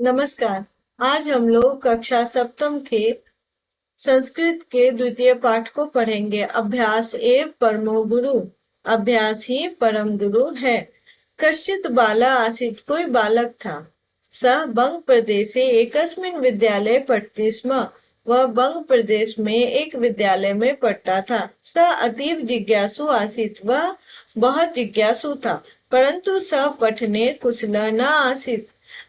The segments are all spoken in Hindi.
नमस्कार। आज हम लोग कक्षा सप्तम के संस्कृत के द्वितीय पाठ को पढ़ेंगे। अभ्यास एव परमो गुरु। अभ्यास ही परम गुरु है। कश्चित बाला आसीत्। कोई बालक था। सः बंग प्रदेशे एकस्मिन् विद्यालये पठति स्म। वह बंग प्रदेश में एक विद्यालय में पढ़ता था। सः अतीव जिज्ञासु आसीत्। वह बहुत जिज्ञासु था, परंतु सः पठने कुशलः न आसीत्।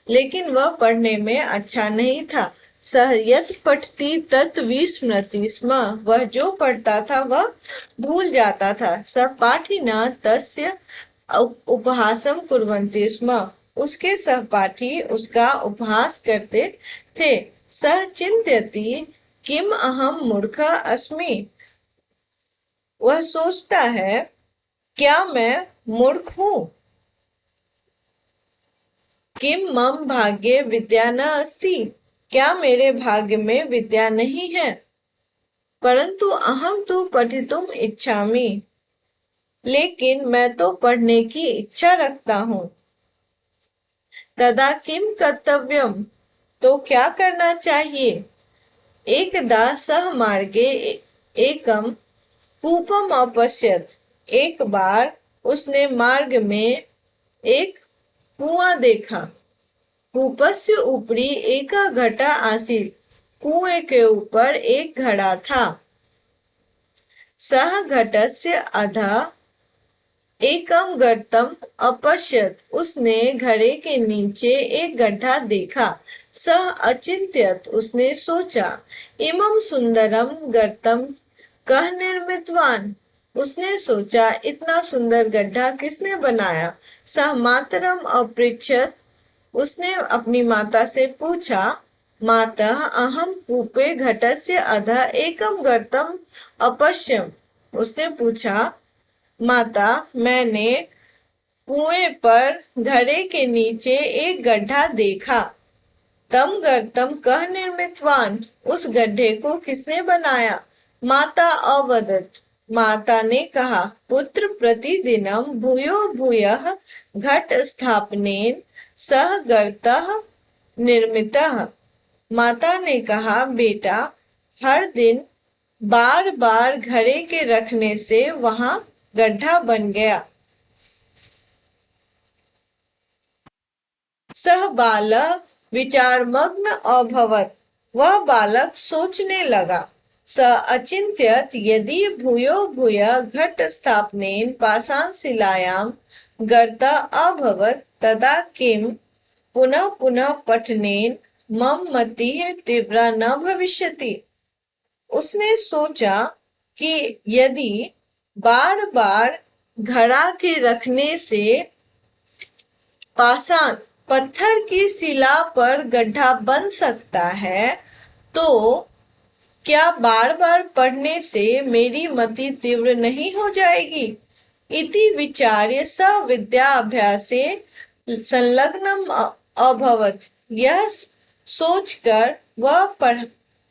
लेकिन वह पढ़ने में अच्छा नहीं था। सः यत् पठति तत् विस्मृति स्म। वह जो पढ़ता था वह भूल जाता था। सः पाठिनः तस्य उपहासं कुर्वन्ति स्म। उसके सहपाठी उसका उपहास करते थे। सः चिंत्यति किम अहम मूर्खः अस्मि। वह सोचता है, क्या मैं मूर्ख हूँ। किम मम भाग्ये विद्या न अस्ति। क्या मेरे भाग्य में विद्या नहीं है। परंतु अहम तो पठितुम इच्छामि। लेकिन मैं तो पढ़ने की इच्छा रखता हूँ। तदा किम कर्तव्यम। तो क्या करना चाहिए। एकदा सः मार्गे एकम कूपम अपश्यत। एक बार उसने मार्ग में एक कुआं देखा। कूपस्य ऊपरी एका घटा आसीत्। कुएं के ऊपर एक घड़ा था। सः घटस्य अधः एकम गर्तम अपश्यत। उसने घड़े के नीचे एक गड्ढा देखा। सः अचिंत्यत। उसने सोचा, इमं सुंदरम गर्तम कः निर्मितवान। उसने सोचा, इतना सुंदर गड्ढा किसने बनाया। सः मातरम अपृच्छत। उसने अपनी माता से पूछा, माता अहम कूपे घटस्य अधः एकम गर्तम अपश्यम। उसने पूछा, माता मैंने कुएं पर घड़े के नीचे एक गड्ढा देखा। तम गर्तम कः निर्मितवान। उस गड्ढे को किसने बनाया। माता अवदत्। माता ने कहा, पुत्र प्रतिदिनम भूयो भूयः घट स्थापनेन सह गर्तः निर्मितः। माता ने कहा, बेटा हर दिन बार बार घड़े के रखने से वहां गड्ढा बन गया। सह बालः विचारमग्न अभवत्। वह बालक सोचने लगा। स अचिंत्यत यदि भूयो भूयः घट स्थापनेन पाषाणशिलायां गर्तः अभवत् तदा किम पुनः पुनः पठनेन मम मतिः तीव्रा न भविष्यति। उसने सोचा कि यदि बार बार घड़ा के रखने से पाषाण पत्थर की शिला पर गड्ढा बन सकता है, तो क्या बार बार पढ़ने से मेरी मति तीव्र नहीं हो जाएगी। इति विचार्य स विद्याभ्यासे संलग्नम अभवत्। यह सोचकर वह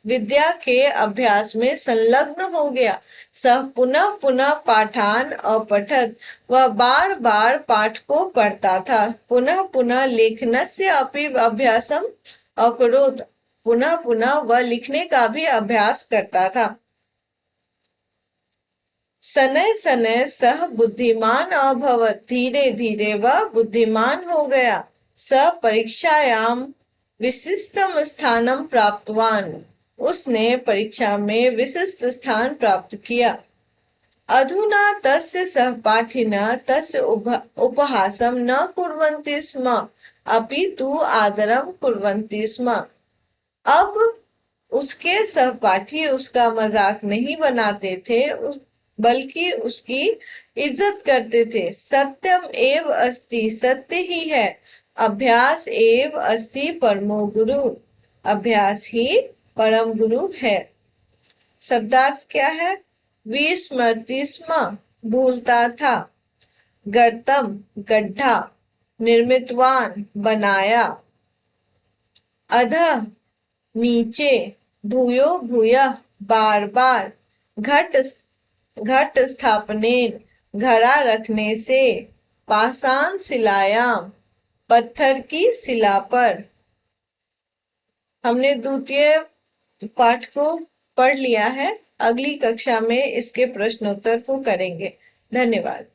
विद्या के अभ्यास में संलग्न हो गया। सह पुनः पुनः पाठान अपठत। वह बार बार पाठ को पढ़ता था। पुनः पुनः लेखनस्य अपि अभ्यासम अकरोत्। पुनः पुनः वह लिखने का भी अभ्यास करता था। शनैः शनैः सः बुद्धिमान अभवत्। धीरे धीरे वह बुद्धिमान हो गया। स परीक्षायां विशिष्टम स्थानम प्राप्तवान। उसने परीक्षा में विशिष्ट स्थान प्राप्त किया। अधुना तस्य सहपाठिनः तस्य उपहासं न कुर्वन्ति स्म, अपितु आदरं कुर्वन्ति स्म। अब उसके सहपाठी उसका मजाक नहीं बनाते थे, बल्कि उसकी इज्जत करते थे। सत्यम एव अस्ति। सत्य ही है। अभ्यास एव अस्ति परमो गुरु। अभ्यास ही परम गुरु है। शब्दार्थ क्या है। विस्मृति स्म। भूलता था। गर्तम गड्ढा। निर्मितवान बनाया। अधः नीचे। भूयो भूयः बार बार। घट स्थापनेन घड़ा रखने से। पाषाण शिलायाम पत्थर की शिला पर। हमने द्वितीय पाठ को पढ़ लिया है। अगली कक्षा में इसके प्रश्नोत्तर को करेंगे। धन्यवाद।